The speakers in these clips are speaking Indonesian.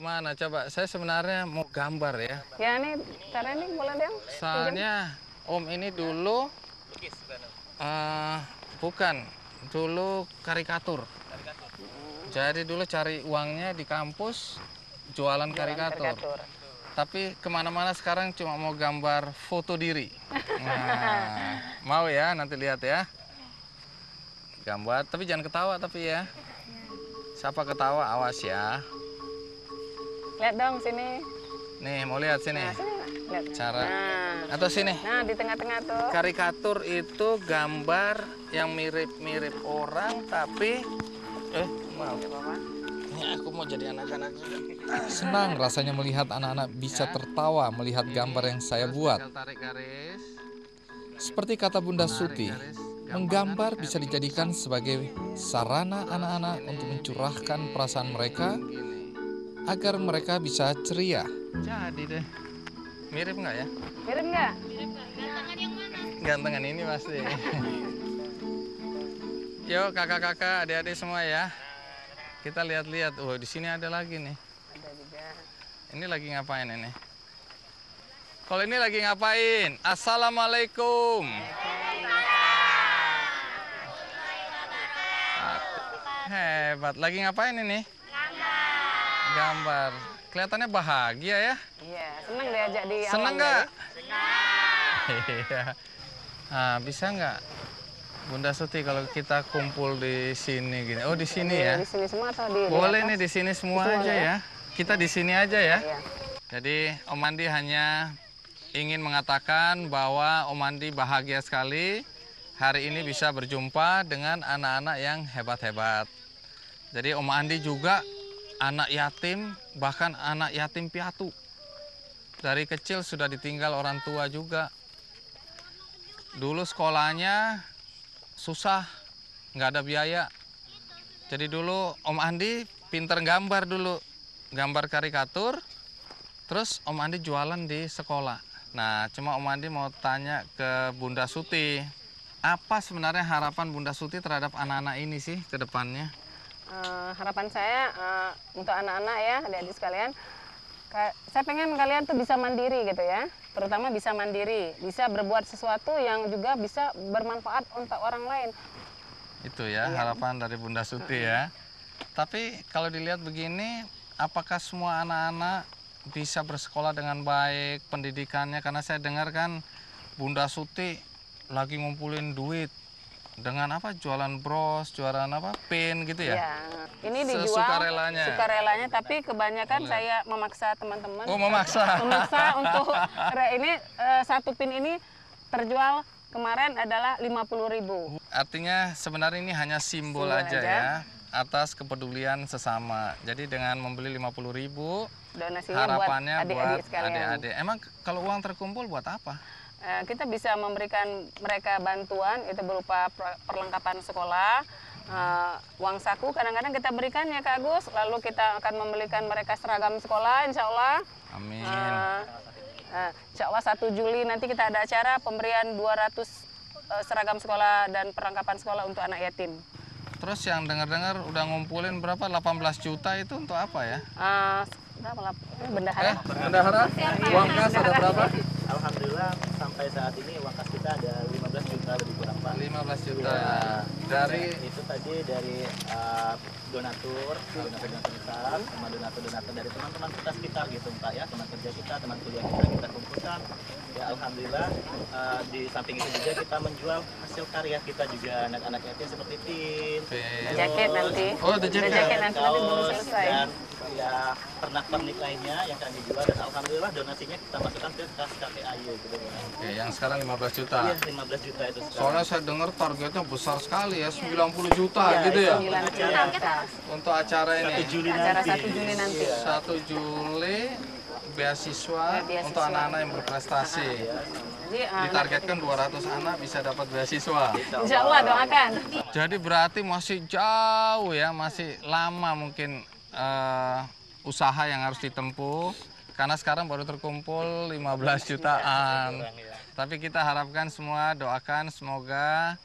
mana coba? Saya sebenarnya mau gambar ya. Ya ini, cara ini boleh dong. Soalnya Om ini dulu bukan, dulu karikatur. Jadi dulu cari uangnya di kampus jualan karikatur. Tapi kemana-mana sekarang cuma mau gambar foto diri. Nah, mau ya nanti lihat ya. Gambar, tapi jangan ketawa tapi ya. Siapa ketawa awas ya. Lihat dong sini. Nih mau lihat sini. Nah, sini lihat. Cara Nah, atau sini. nah di tengah-tengah tuh. Karikatur itu gambar yang mirip-mirip orang tapi maaf. Ini aku mau jadi anak-anak juga. Senang rasanya melihat anak-anak bisa tertawa melihat gambar yang saya buat. Tarik garis. Seperti kata Bunda Suti, menggambar bisa dijadikan sebagai sarana anak-anak untuk mencurahkan perasaan mereka agar mereka bisa ceria. Jadi deh. Mirip nggak ya? Mirip nggak? Gantengan yang mana? Gantengan ini pasti. Yuk kakak-kakak, adik-adik semua ya. Kita lihat-lihat. Oh, di sini ada lagi nih. Ada juga. Ini lagi ngapain ini? Kalau ini lagi ngapain? Assalamualaikum. Hebat. Lagi ngapain ini? Gambar. Kelihatannya bahagia ya? Iya, senang diajak di alam. Senang nggak? Iya. Nah, bisa nggak, Bunda Suti, kalau kita kumpul di sini gini? Oh, di sini ya? Di sini semua atau di Boleh atas? nih di sini semua Di semua aja ya. Kita di sini aja ya. Iya. Jadi Om Andi hanya ingin mengatakan bahwa Om Andi bahagia sekali hari ini bisa berjumpa dengan anak-anak yang hebat-hebat. Jadi Om Andi juga anak yatim, bahkan anak yatim piatu. Dari kecil sudah ditinggal orang tua juga. Dulu sekolahnya susah, nggak ada biaya. Jadi dulu Om Andi pinter gambar dulu, gambar karikatur. Terus Om Andi jualan di sekolah. Nah, cuma Om Andi mau tanya ke Bunda Suti, apa sebenarnya harapan Bunda Suti terhadap anak-anak ini sih ke depannya? Harapan saya untuk anak-anak ya, adik-adik sekalian, saya pengen kalian tuh bisa mandiri gitu ya, terutama bisa mandiri, bisa berbuat sesuatu yang juga bisa bermanfaat untuk orang lain. Itu ya harapan dari Bunda Suti ya. Tapi kalau dilihat begini, apakah semua anak-anak bisa bersekolah dengan baik pendidikannya? Karena saya dengar kan Bunda Suti lagi ngumpulin duit dengan apa, jualan bros, jualan apa, pin gitu ya? Ya, ini dijual sukarelanya, tapi kebanyakan saya memaksa teman-teman. Oh, memaksa. Memaksa untuk ini satu pin ini terjual kemarin adalah 50.000. Artinya sebenarnya ini hanya simbol aja ya atas kepedulian sesama. Jadi dengan membeli 50.000, donasinya harapannya buat buat adik-adik. Emang kalau uang terkumpul buat apa? Kita bisa memberikan mereka bantuan, itu berupa perlengkapan sekolah, uang saku kadang-kadang kita berikan ya Kak Agus, lalu kita akan membelikan mereka seragam sekolah insya Allah. Amin. Insya Allah 1 Juli nanti kita ada acara pemberian 200 seragam sekolah dan perlengkapan sekolah untuk anak yatim. Terus yang dengar-dengar udah ngumpulin berapa? 18 juta itu untuk apa ya? Bendahara. Bendahara? Uang kas ada berapa? Alhamdulillah sampai saat ini uang kas kita ada 15 juta lebih kurang Pak. 15 juta. Ya. Dari Itu tadi dari donatur besar sama donatur dari teman-teman kita sekitar gitu Pak ya, teman kerja kita, teman kuliah kita kumpulkan. Ya alhamdulillah di samping itu juga kita menjual hasil karya kita juga anak-anak yatim seperti pin, jaket nanti. Oh, ada jaket nanti belum selesai. Dan ya pernak-pernik lainnya yang kami jual dan alhamdulillah donasinya kita masukkan ke kas KPAY gitu. Oke, yang sekarang 15 juta. Iya, 15 juta itu sekarang. Soalnya saya dengar targetnya besar sekali ya, 90 juta gitu ya. Untuk acara ini. 1 Juli Acara nanti. 1 Juli nanti. 1 Juli beasiswa untuk anak-anak yang berprestasi. Jadi, Ditargetkan 200 anak bisa dapat beasiswa. insya Allah doakan. Jadi berarti masih jauh ya, masih lama mungkin usaha yang harus ditempuh. Karena sekarang baru terkumpul 15 jutaan. Tapi kita harapkan semua doakan semoga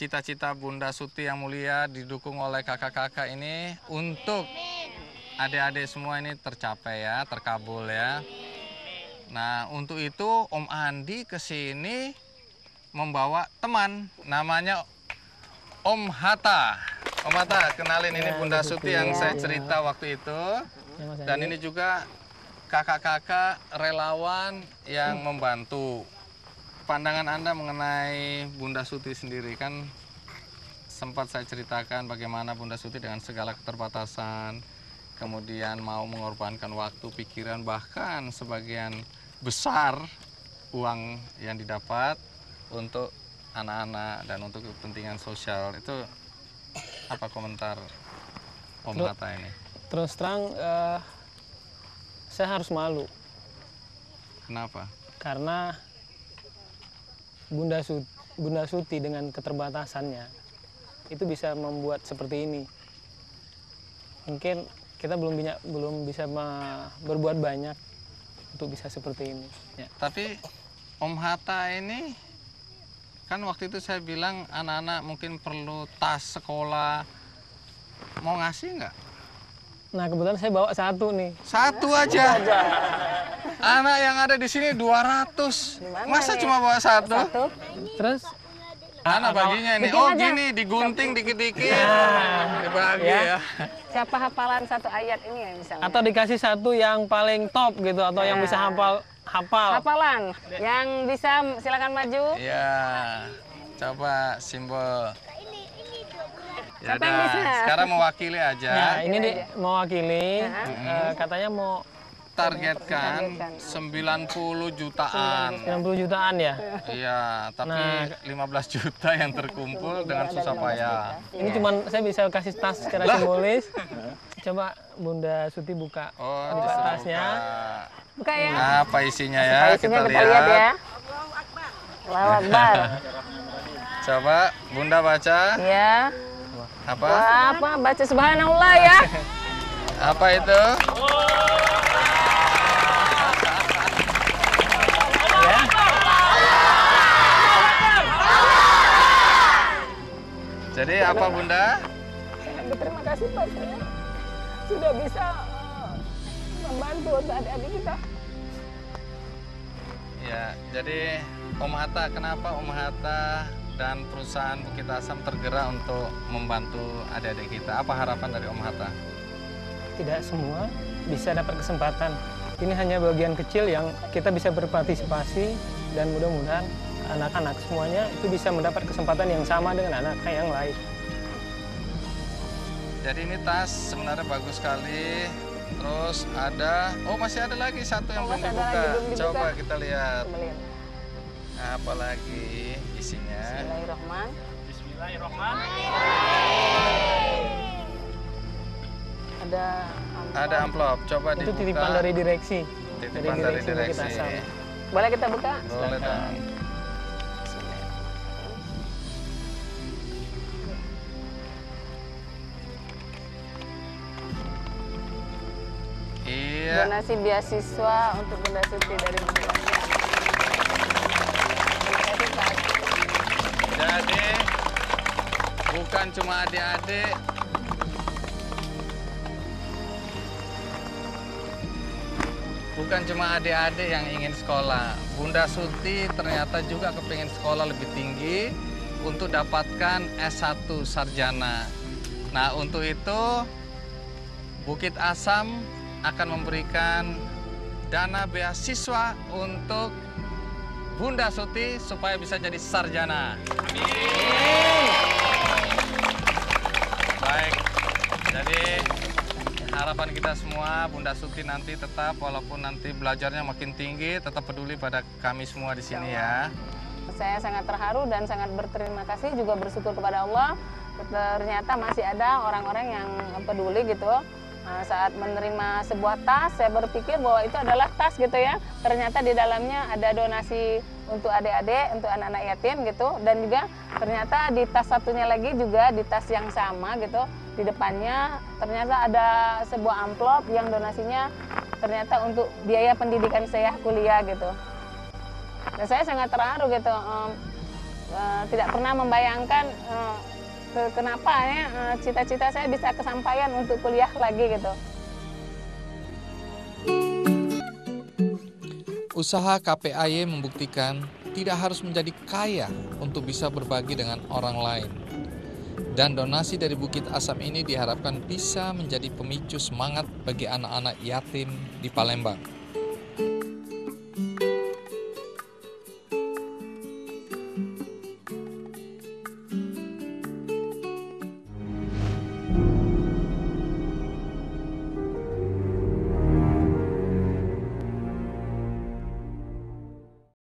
cita-cita Bunda Suti yang mulia didukung oleh kakak-kakak ini untuk adik-adik semua ini tercapai ya, terkabul ya. Nah, untuk itu Om Andi ke sini membawa teman namanya Om Hatta. Om Hatta, kenalin ini Bunda Suti yang saya cerita waktu itu. Dan ini juga kakak-kakak relawan yang membantu. Pandangan Anda mengenai Bunda Suti sendiri, kan sempat saya ceritakan bagaimana Bunda Suti dengan segala keterbatasan, kemudian mau mengorbankan waktu, pikiran, bahkan sebagian besar uang yang didapat untuk anak-anak dan untuk kepentingan sosial. Itu apa komentar Om Hatta ini? Terus terang saya harus malu Kenapa? karena Bunda Suti dengan keterbatasannya itu bisa membuat seperti ini. Mungkin kita belum bisa berbuat banyak untuk bisa seperti ini. Ya. Tapi Om Hatta ini kan waktu itu saya bilang anak-anak mungkin perlu tas sekolah, mau ngasih nggak? Nah kebetulan saya bawa satu nih. Satu aja. Anak yang ada di sini 200. Masa cuma bawa satu? Terus Anak baginya ini. Oh gini, digunting dikit-dikit, dibagi ya. Siapa hafalan satu ayat ini ya misalnya? atau dikasih satu yang paling top gitu atau yang bisa hafal. Hafalan. Yang bisa silakan maju. Ya, coba simbol. Ya Siapa yang bisa? sekarang mewakili aja. Nah ini mewakili katanya mau Targetkan 90 jutaan. 90 jutaan ya. Iya, tapi 15 juta yang terkumpul dengan susah payah. Ini cuman saya bisa kasih tas secara simbolis. Coba Bunda Suti buka. Oh, Buka disuruh tasnya. buka. Buka ya. Nah, apa isinya ya? Apa isinya kita lihat ya. Allahu Akbar. Coba Bunda baca. Ya. Apa? Wah, apa? Baca subhanallah ya. Apa itu? Jadi apa Bunda? Terima kasih Pak, saya sudah bisa membantu untuk adik-adik kita. Ya, jadi Om Hatta, kenapa Om Hatta dan perusahaan Bukit Asam tergerak untuk membantu adik-adik kita? Apa harapan dari Om Hatta? Tidak semua bisa dapat kesempatan. Ini hanya bagian kecil yang kita bisa berpartisipasi dan mudah-mudahan anak-anak semuanya itu bisa mendapat kesempatan yang sama dengan anak-anak yang lain. Jadi ini tas sebenarnya bagus sekali. Terus ada, oh masih ada lagi satu yang belum masih ada dibuka. lagi, belum dibuka. Coba kita lihat. Coba lihat. Apa lagi isinya? Bismillahirrahmanirrahim. Ada Ada amplop. Coba Itu dibuka. titipan dari direksi. Titipan dari Bukit direksi. Asam. boleh kita buka? Boleh dong. Iya. Donasi beasiswa untuk Bunda Suti dari Bunda. Jadi bukan cuma adik-adik, bukan cuma adik-adik yang ingin sekolah. Bunda Suti ternyata juga kepingin sekolah lebih tinggi untuk dapatkan S1 sarjana. Nah, untuk itu Bukit Asam akan memberikan dana beasiswa untuk Bunda Suti supaya bisa jadi sarjana. Amin. Baik, jadi harapan kita semua Bunda Suti nanti tetap walaupun nanti belajarnya makin tinggi tetap peduli pada kami semua di sini ya. Saya sangat terharu dan sangat berterima kasih juga bersyukur kepada Allah. Ternyata masih ada orang-orang yang peduli gitu. Nah, saat menerima sebuah tas, saya berpikir bahwa itu adalah tas gitu ya. Ternyata di dalamnya ada donasi untuk adik-adik, untuk anak-anak yatim gitu. Dan juga ternyata di tas satunya lagi juga di tas yang sama gitu. Di depannya ternyata ada sebuah amplop yang donasinya ternyata untuk biaya pendidikan saya kuliah gitu. Dan saya sangat terharu gitu. Tidak pernah membayangkan kenapa ya cita-cita saya bisa kesampaian untuk kuliah lagi gitu. Usaha KPAY membuktikan tidak harus menjadi kaya untuk bisa berbagi dengan orang lain. Dan donasi dari Bukit Asam ini diharapkan bisa menjadi pemicu semangat bagi anak-anak yatim di Palembang.